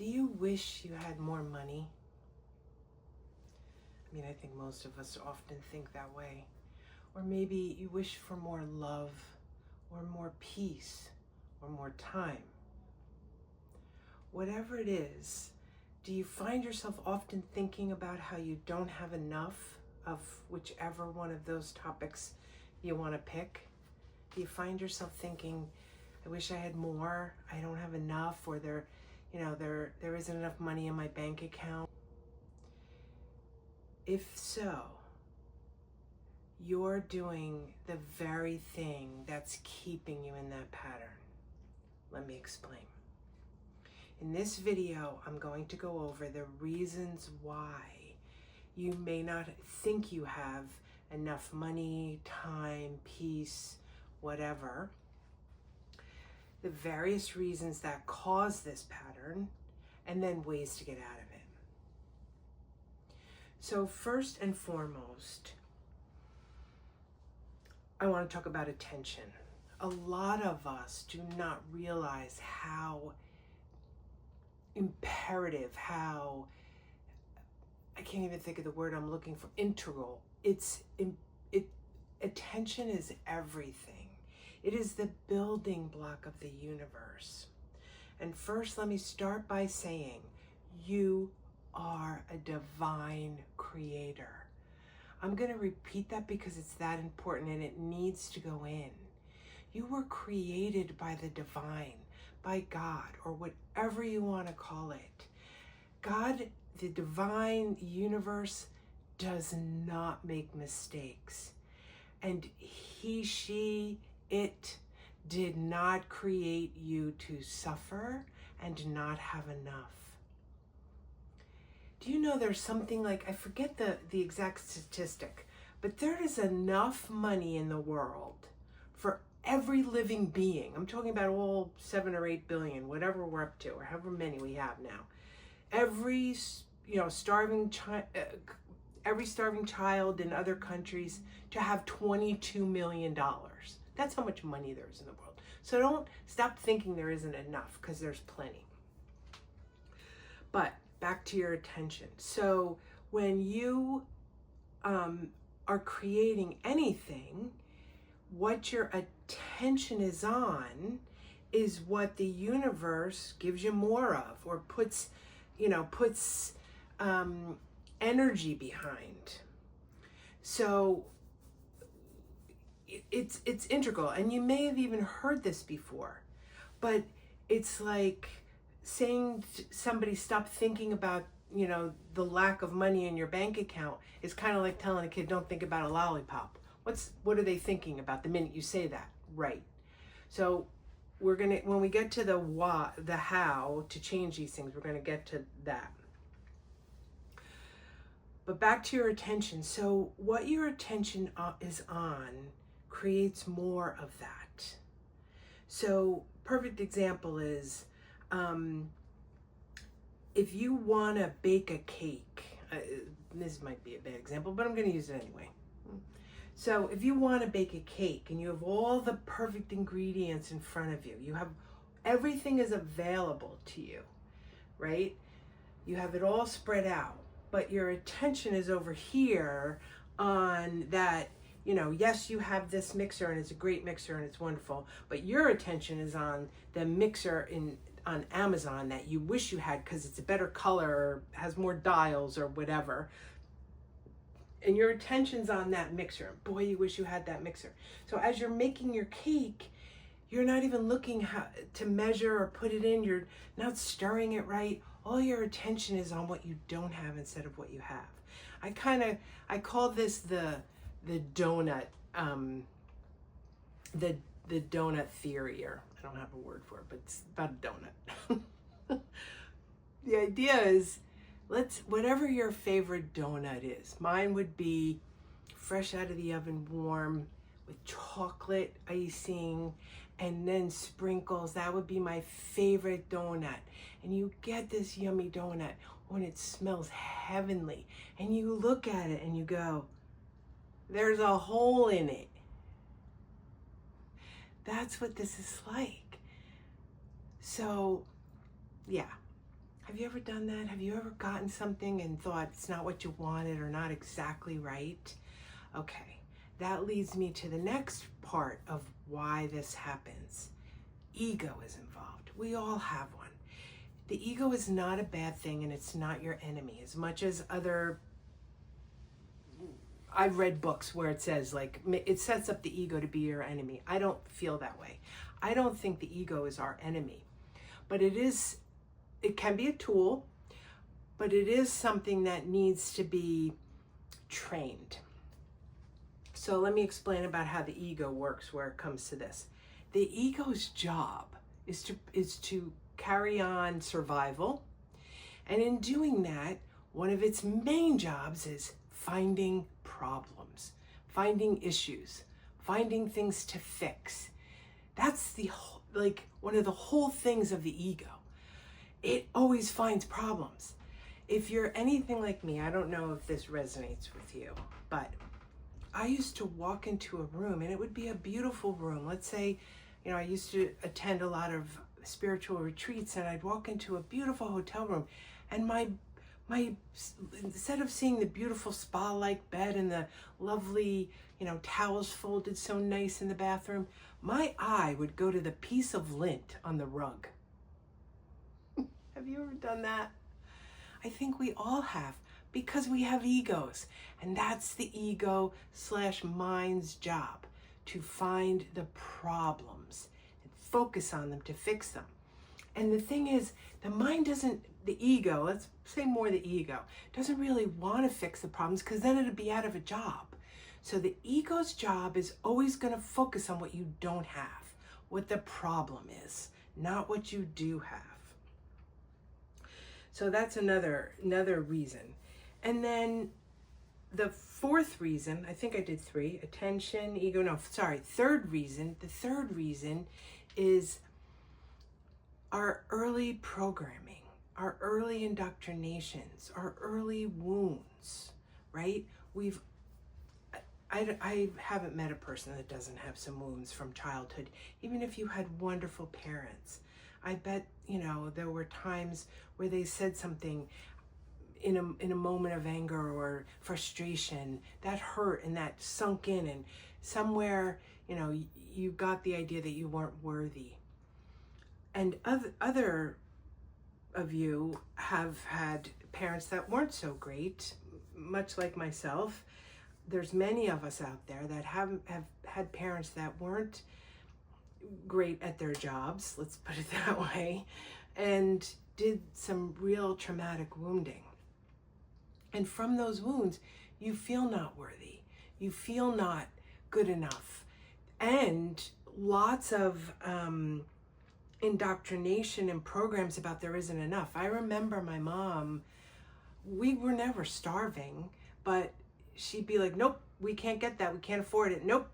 Do you wish you had more money? I mean, I think most of us often think that way. Or maybe you wish for more love, or more peace, or more time. Whatever it is, do you find yourself often thinking about how you don't have enough of whichever one of those topics you want to pick? Do you find yourself thinking, I wish I had more, I don't have enough, or there isn't enough money in my bank account? If so, you're doing the very thing that's keeping you in that pattern. Let me explain. In this video, I'm going to go over the reasons why you may not think you have enough money, time, peace, whatever. The various reasons that cause this pattern, and then ways to get out of it. So first and foremost, I want to talk about attention. A lot of us do not realize how imperative, how, I can't even think of the word I'm looking for, integral. Attention is everything. It is the building block of the universe. And first, let me start by saying, you are a divine creator. I'm going to repeat that because it's that important and it needs to go in. You were created by the divine, by God, or whatever you want to call it. God, the divine universe, does not make mistakes. And he, she, it did not create you to suffer and not have enough. Do you know there's something like, I forget the exact statistic, but there is enough money in the world for every living being. I'm talking about all 7 or 8 billion, whatever we're up to, or however many we have now. Every starving child in other countries to have $22 million. That's how much money there is in the world. So don't stop thinking there isn't enough, because there's plenty. But back to your attention. So when you are creating anything, what your attention is on is what the universe gives you more of, or puts energy behind. So it's integral, and you may have even heard this before, but it's like saying to somebody, stop thinking about the lack of money in your bank account, is kind of like telling a kid, don't think about a lollipop. What are they thinking about the minute you say that? Right. So when we get to the how to change these things, we're gonna get to that. But back to your attention. So what your attention is on creates more of that. So perfect example is, if you want to bake a cake, this might be a bad example, but I'm going to use it anyway. So if you want to bake a cake and you have all the perfect ingredients in front of you, everything is available to you, right? You have it all spread out, but your attention is over here on that, yes, you have this mixer and it's a great mixer and it's wonderful, but your attention is on the mixer on Amazon that you wish you had because it's a better color or has more dials or whatever. And your attention's on that mixer. Boy, you wish you had that mixer. So as you're making your cake, you're not even looking to measure or put it in. You're not stirring it right. All your attention is on what you don't have instead of what you have. I call this the donut, the donut theory, or I don't have a word for it, but it's about a donut. The idea is, whatever your favorite donut is. Mine would be fresh out of the oven, warm, with chocolate icing and then sprinkles. That would be my favorite donut. And you get this yummy donut when it smells heavenly. And you look at it and you go, there's a hole in it. That's what this is like. So, yeah. Have you ever done that? Have you ever gotten something and thought it's not what you wanted or not exactly right? Okay, that leads me to the next part of why this happens. Ego is involved. We all have one. The ego is not a bad thing, and it's not your enemy. As much as I've read books where it says, like, it sets up the ego to be your enemy. I don't feel that way. I don't think the ego is our enemy. But it can be a tool, but it is something that needs to be trained. So let me explain about how the ego works where it comes to this. The ego's job is to carry on survival. And in doing that, one of its main jobs is finding problems, finding issues, finding things to fix. That's one of the whole things of the ego. It always finds problems. If you're anything like me, I don't know if this resonates with you, but I used to walk into a room and it would be a beautiful room. Let's say, I used to attend a lot of spiritual retreats, and I'd walk into a beautiful hotel room, and my instead of seeing the beautiful spa-like bed and the lovely, towels folded so nice in the bathroom, my eye would go to the piece of lint on the rug. Have you ever done that? I think we all have, because we have egos, and that's the ego/mind's job, to find the problems and focus on them to fix them. And the thing is, the ego, let's say more the ego, doesn't really want to fix the problems, because then it'd be out of a job. So the ego's job is always going to focus on what you don't have, what the problem is, not what you do have. So that's another reason. And then the fourth reason, I think I did three: attention, ego, third reason. The third reason is our early programming, our early indoctrinations, our early wounds, right? I haven't met a person that doesn't have some wounds from childhood, even if you had wonderful parents. I bet, there were times where they said something in a moment of anger or frustration that hurt and that sunk in, and somewhere, you got the idea that you weren't worthy. And other of you have had parents that weren't so great, much like myself. There's many of us out there that have had parents that weren't great at their jobs, let's put it that way, and did some real traumatic wounding. And from those wounds, you feel not worthy. You feel not good enough. And lots of indoctrination and programs about there isn't enough. I remember my mom, we were never starving, but she'd be like, nope, we can't get that. We can't afford it. Nope.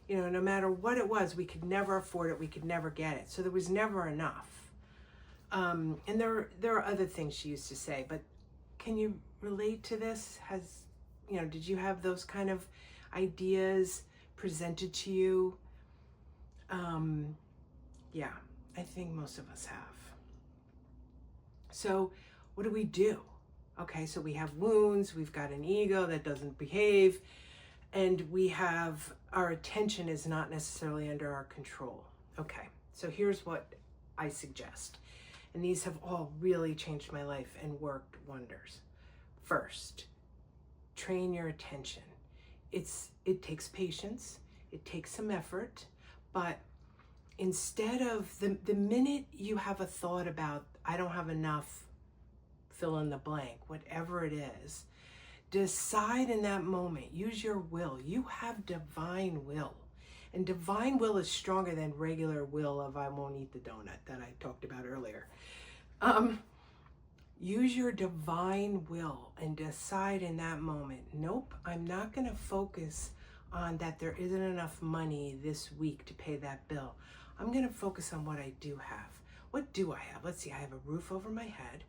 No matter what it was, we could never afford it. We could never get it. So there was never enough. And there are other things she used to say, but can you relate to this? Did you have those kind of ideas presented to you? Yeah, I think most of us have. So what do? Okay, so we have wounds, we've got an ego that doesn't behave, and we have our attention is not necessarily under our control. Okay, so here's what I suggest. And these have all really changed my life and worked wonders. First, train your attention. It takes patience, it takes some effort, but instead of the minute you have a thought about, I don't have enough, fill in the blank, whatever it is, decide in that moment, use your will. You have divine will. And divine will is stronger than regular will of I won't eat the donut that I talked about earlier. Use your divine will and decide in that moment, nope, I'm not going to focus on that there isn't enough money this week to pay that bill. I'm going to focus on what I do have. What do I have? Let's see, I have a roof over my head.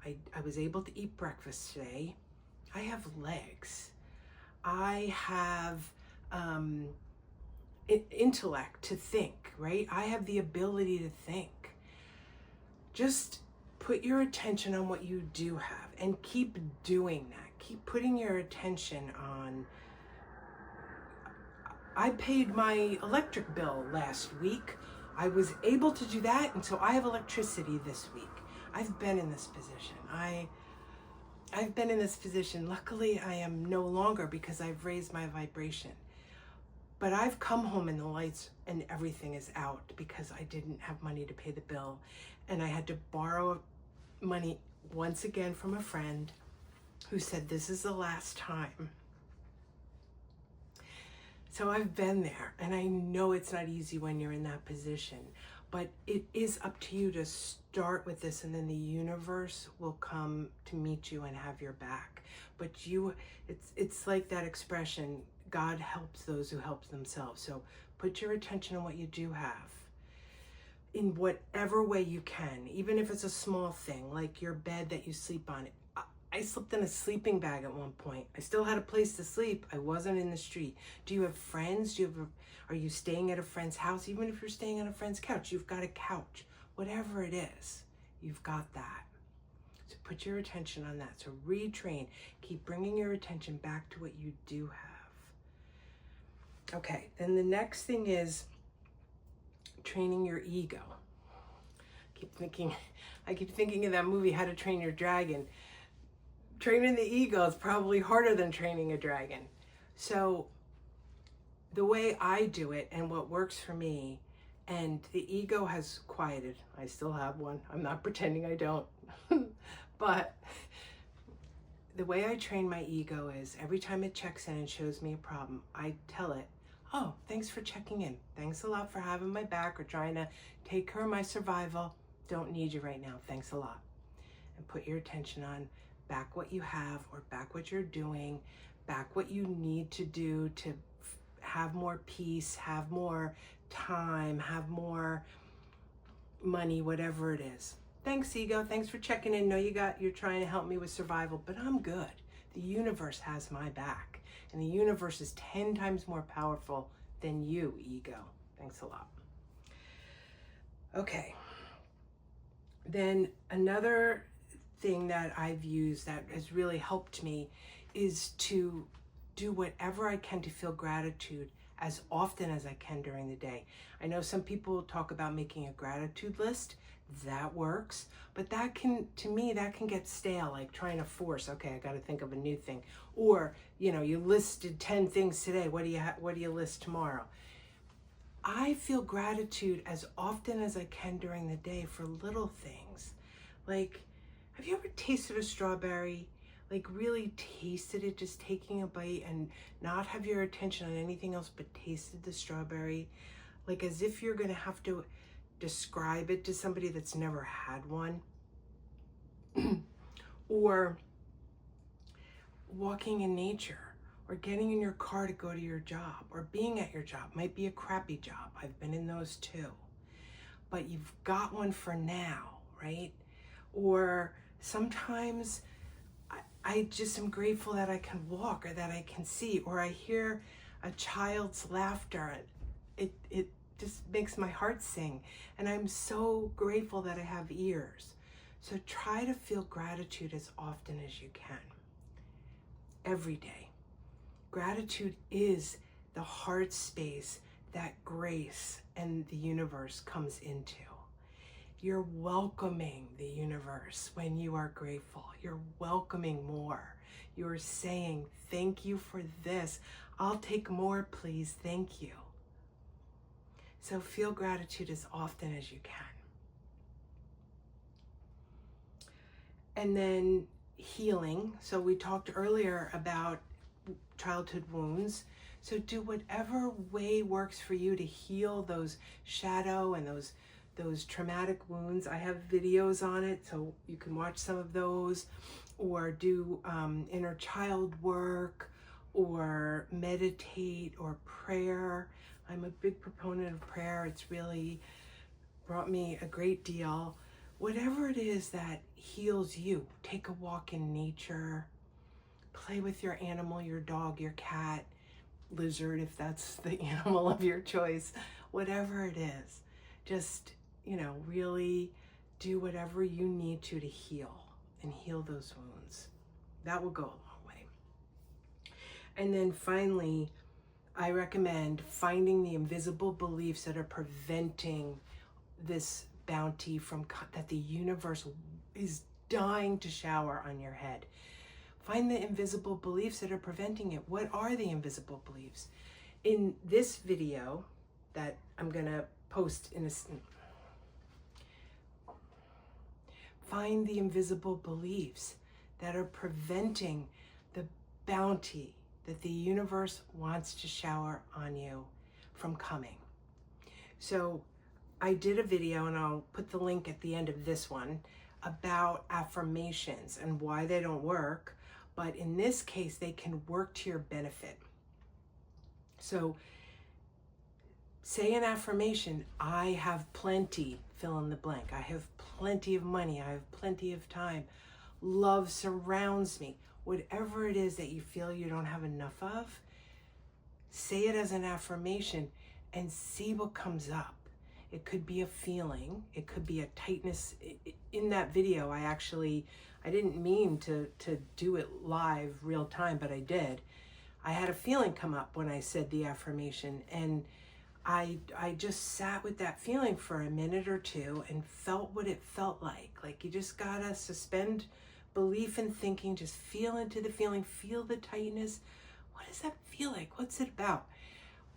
I was able to eat breakfast today. I have legs. I have intellect to think, right? I have the ability to think. Just put your attention on what you do have and keep doing that. Keep putting your attention on, I paid my electric bill last week. I was able to do that, and so I have electricity this week. I've been in this position. I've been in this position. Luckily, I am no longer because I've raised my vibration. But I've come home and the lights and everything is out because I didn't have money to pay the bill. And I had to borrow money once again from a friend who said, this is the last time. So I've been there, and I know it's not easy when you're in that position, but it is up to you to start with this, and then the universe will come to meet you and have your back. But it's like that expression, God helps those who help themselves. So put your attention on what you do have in whatever way you can, even if it's a small thing, like your bed that you sleep on. I slept in a sleeping bag at one point. I still had a place to sleep. I wasn't in the street. Do you have friends? Are you staying at a friend's house? Even if you're staying on a friend's couch, you've got a couch. Whatever it is, you've got that. So put your attention on that. So retrain. Keep bringing your attention back to what you do have. Okay, then the next thing is training your ego. I keep thinking of that movie, How to Train Your Dragon. Training the ego is probably harder than training a dragon. So the way I do it and what works for me, and the ego has quieted. I still have one. I'm not pretending I don't. But the way I train my ego is every time it checks in and shows me a problem, I tell it, oh, thanks for checking in. Thanks a lot for having my back or trying to take care of my survival. Don't need you right now. Thanks a lot. And put your attention on back what you have, or back what you're doing, back what you need to do to have more peace, have more time, have more money, whatever it is. Thanks, ego. Thanks for checking in. You're trying to help me with survival, but I'm good. The universe has my back, and the universe is 10 times more powerful than you, ego. Thanks a lot. Okay. Then another thing that I've used that has really helped me is to do whatever I can to feel gratitude as often as I can during the day. I know some people talk about making a gratitude list. That works, but to me that can get stale, like trying to force, okay, I got to think of a new thing. Or, you listed 10 things today. What do you list tomorrow? I feel gratitude as often as I can during the day for little things. Like, have you ever tasted a strawberry? Like really tasted it, just taking a bite and not have your attention on anything else but tasted the strawberry? Like as if you're gonna have to describe it to somebody that's never had one. Or walking in nature, or getting in your car to go to your job, or being at your job. Might be a crappy job. I've been in those too. But you've got one for now, right? Or sometimes I just am grateful that I can walk, or that I can see, or I hear a child's laughter. It just makes my heart sing. And I'm so grateful that I have ears. So try to feel gratitude as often as you can. Every day. Gratitude is the heart space that grace and the universe comes into. You're welcoming the universe when you are grateful. You're welcoming more. You're saying, thank you for this. I'll take more, please. Thank you. So feel gratitude as often as you can. And then healing. So we talked earlier about childhood wounds. So do whatever way works for you to heal those shadow and those traumatic wounds. I have videos on it, so you can watch some of those, or do inner child work, or meditate, or prayer. I'm a big proponent of prayer. It's really brought me a great deal. Whatever it is that heals you, take a walk in nature, play with your animal, your dog, your cat, lizard, if that's the animal of your choice, whatever it is. Just, really do whatever you need to heal and heal those wounds. That will go a long way. And then finally, I recommend finding the invisible beliefs that are preventing this bounty from that the universe is dying to shower on your head. Find the invisible beliefs that are preventing it. What are the invisible beliefs? In this video that I'm gonna post in a, find the invisible beliefs that are preventing the bounty that the universe wants to shower on you from coming. So I did a video, and I'll put the link at the end of this one, about affirmations and why they don't work, but in this case, they can work to your benefit. So say an affirmation: I have plenty, fill in the blank. I have plenty of money. I have plenty of time. Love surrounds me. Whatever it is that you feel you don't have enough of, say it as an affirmation and see what comes up. It could be a feeling. It could be a tightness. In that video, I didn't mean to do it live real time, but I did. I had a feeling come up when I said the affirmation, and I just sat with that feeling for a minute or two and felt what it felt like. Like, you just gotta suspend belief and thinking, just feel into the feeling, feel the tightness. What does that feel like? What's it about?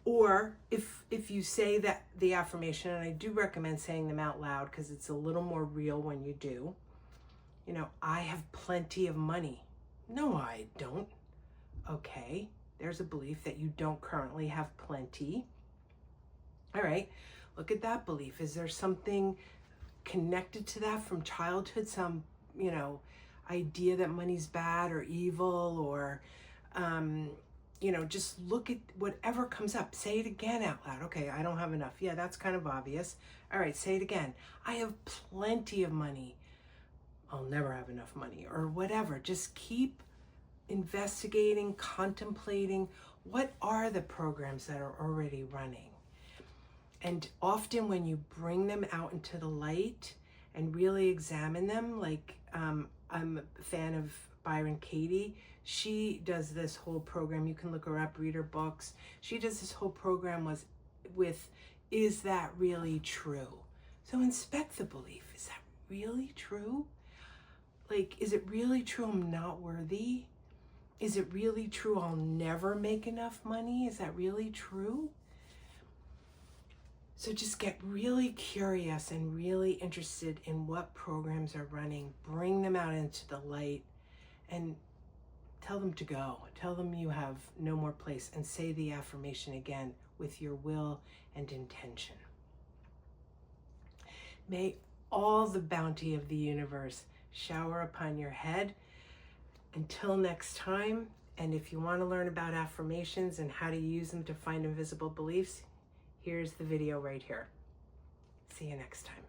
Or if you say that the affirmation, and I do recommend saying them out loud because it's a little more real when you do. You know, I have plenty of money. No, I don't. Okay, there's a belief that you don't currently have plenty. All right, look at that belief. Is there something connected to that from childhood? Some, idea that money's bad or evil, or, just look at whatever comes up. Say it again out loud. Okay, I don't have enough. Yeah, that's kind of obvious. All right, say it again. I have plenty of money. I'll never have enough money, or whatever. Just keep investigating, contemplating. What are the programs that are already running? And often when you bring them out into the light and really examine them, like I'm a fan of Byron Katie. She does this whole program. You can look her up, read her books. She does this whole program with, is that really true? So inspect the belief. Is that really true? Like, is it really true I'm not worthy? Is it really true I'll never make enough money? Is that really true? So just get really curious and really interested in what programs are running. Bring them out into the light and tell them to go. Tell them you have no more place, and say the affirmation again with your will and intention. May all the bounty of the universe shower upon your head. Until next time, and if you want to learn about affirmations and how to use them to find invisible beliefs, here's the video right here. See you next time.